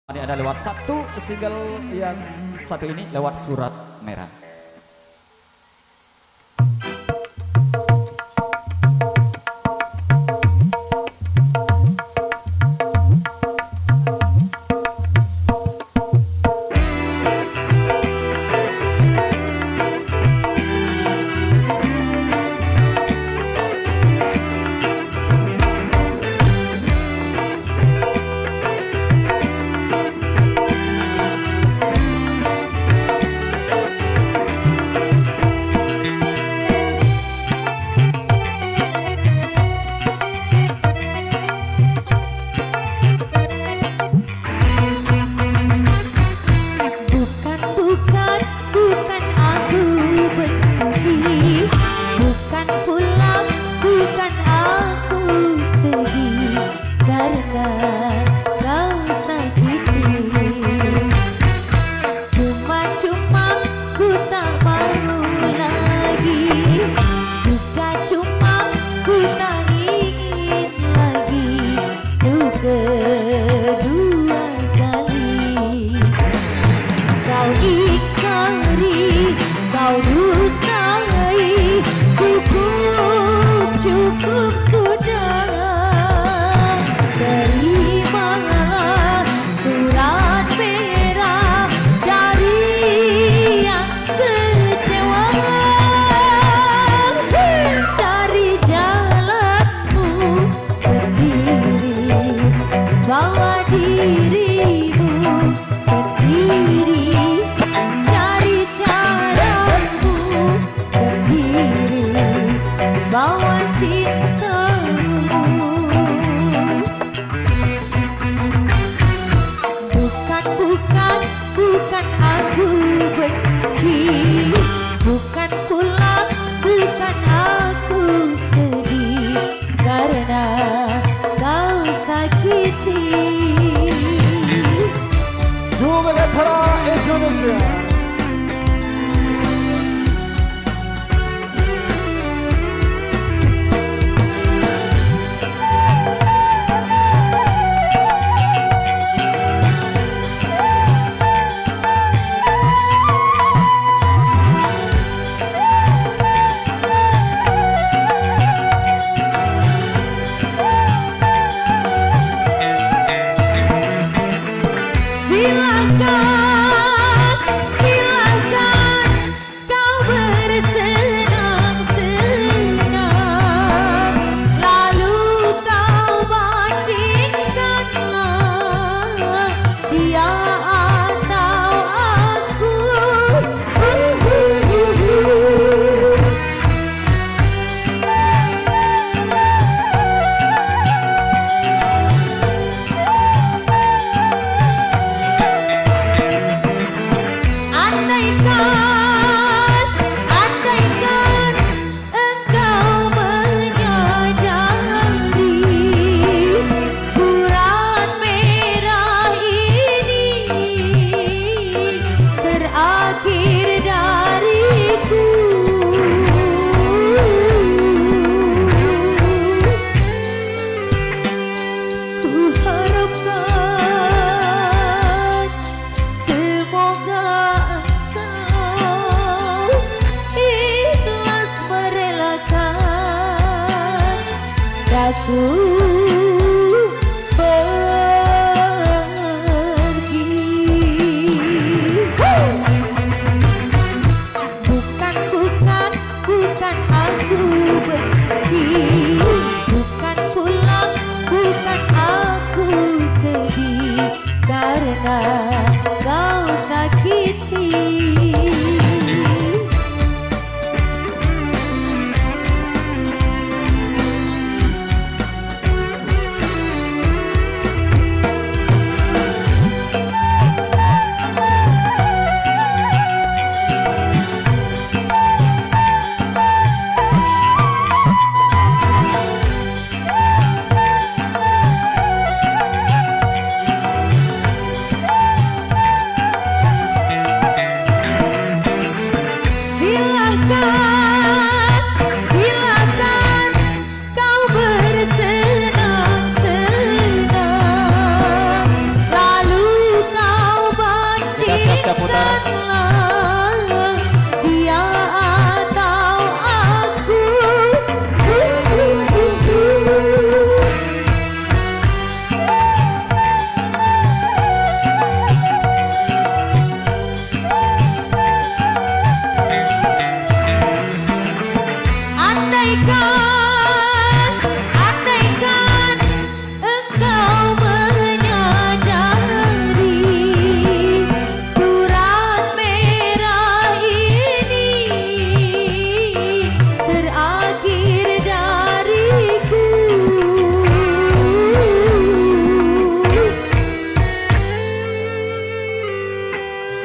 Ini ada lewat satu single yang satu ini lewat Surat Merah.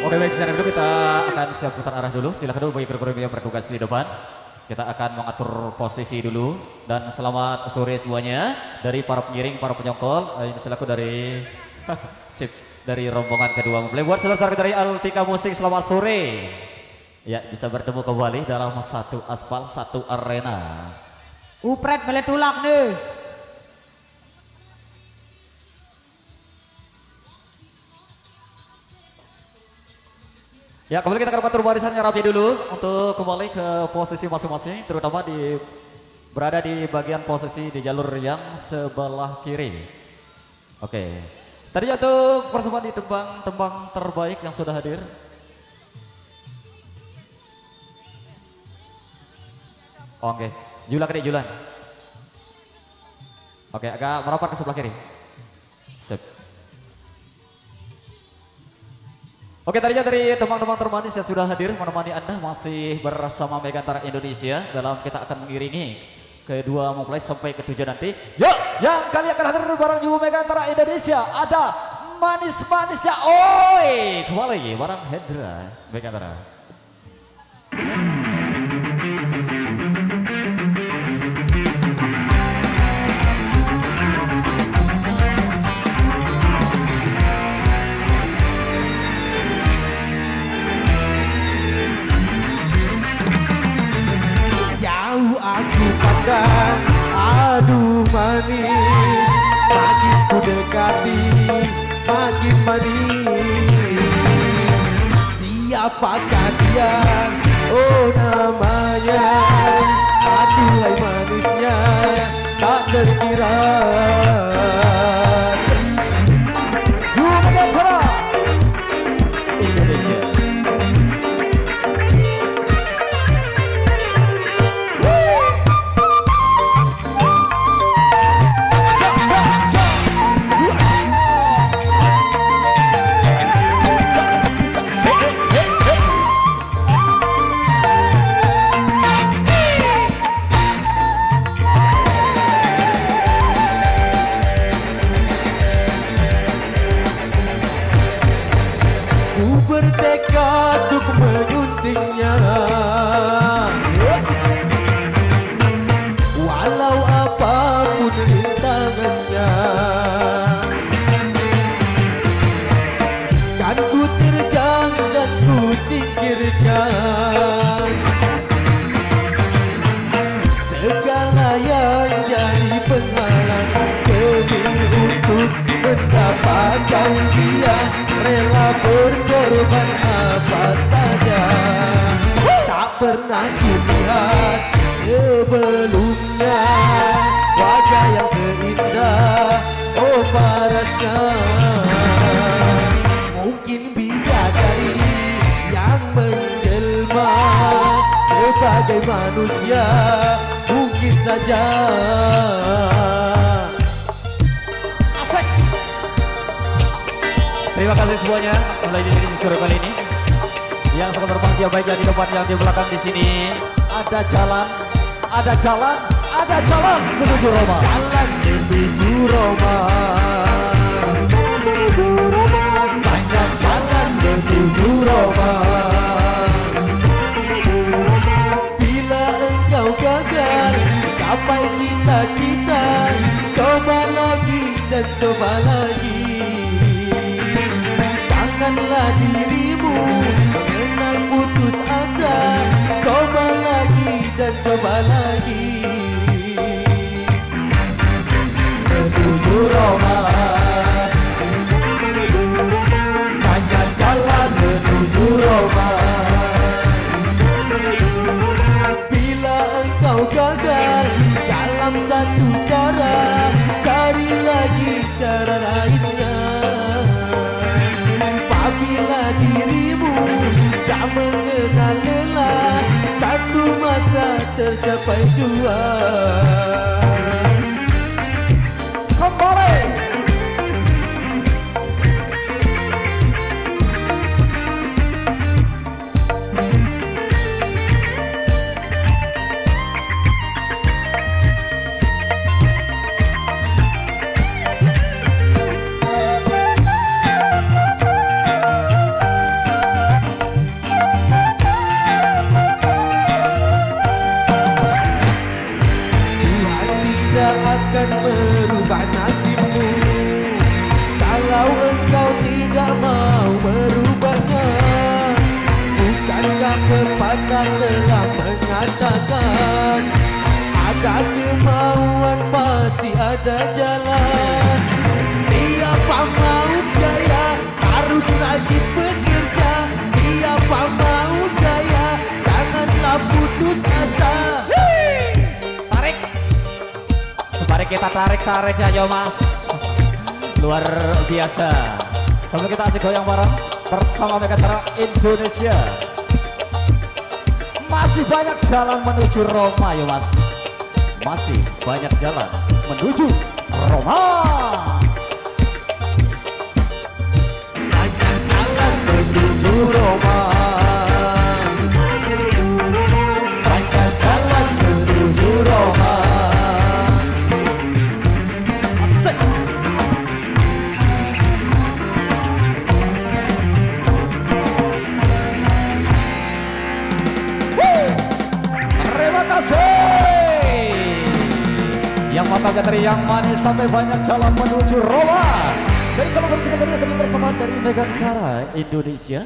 Oke baik, secara dulu kita akan siap putar arah dulu. Silakan dulu bagi kru-kru yang bertugas di depan. Kita akan mengatur posisi dulu dan selamat sore semuanya dari para pengiring, para penyokol. Ini selaku dari sip dari rombongan kedua mempelai. Buat saudara dari Altika Musik, selamat sore. Ya, bisa bertemu kembali dalam satu aspal, satu arena. Upret meletulak nih. Ya, kembali kita akan atur barisannya rapi dulu untuk kembali ke posisi masing-masing, terutama berada di bagian posisi di jalur yang sebelah kiri. Oke, tadi jatuh persembahan di tembang terbaik yang sudah hadir. Oke, Julan ke Julan. Oke, agak merapat ke sebelah kiri. Sip. Oke, tadinya dari teman-teman termanis yang sudah hadir menemani Anda masih bersama Megantara Indonesia dalam kita akan mengiringi kedua mempelai sampai ke tujuan nanti. Yuk, yang kali akan hadir bareng Ibu Megantara Indonesia ada manis-manisnya. Oi, kembali bareng Hendra Megantara. Aku pandang, aduh manis, makin ku dekati, makin manis. Siapakah dia? Oh namanya, aduhai manisnya, tak terkira. Megantara Indonesia. Bertekad untuk menyuntingnya, walau apapun rintangannya. Kan ku terjang dan ku singkirkan segala yang jadi penghalang demi untuk mendapatkan dia. Rela berkorban apa saja, tak pernah kulihat sebelumnya wajah yang seindah oh parasnya. Mungkin bidadari yang menjelma sebagai manusia, mungkin saja. Terima kasih semuanya mulai dari sore kali ini. Yang sangat berbahagia baik yang di depan yang di belakang di sini. Ada jalan, ada jalan, ada jalan menuju Roma. Jalan menuju Roma, banyak jalan menuju Roma. Bila engkau gagal capai cita-cita, coba lagi dan coba lagi. Janganlah dirimu mengenal putus asa, coba lagi dan coba lagi. Menuju Roma, banyak jalan menuju Roma. Bila engkau gagal dalam satu cara, cari lagi cara lainnya. Apabila dirimu tak mengenal lelah, satu masa tercapai jua. Kembali. ada jalan. Siapa mau jaya harus rajin bekerja. Siapa mau jaya janganlah putus asa. Tarik. Sembari kita tarik ya yo mas. Luar biasa. Sambil kita asik goyang bareng bersama Megantara Indonesia. Masih banyak jalan menuju Roma ya mas. Masih banyak jalan menuju Roma. Banyak jalan menuju Roma. Banyak jalan menuju Roma. Asik. Terima kasih. Yang matangnya dari yang manis sampai banyak jalan menuju Roma. Dari kalau bersama dari bersama dari Megantara Indonesia.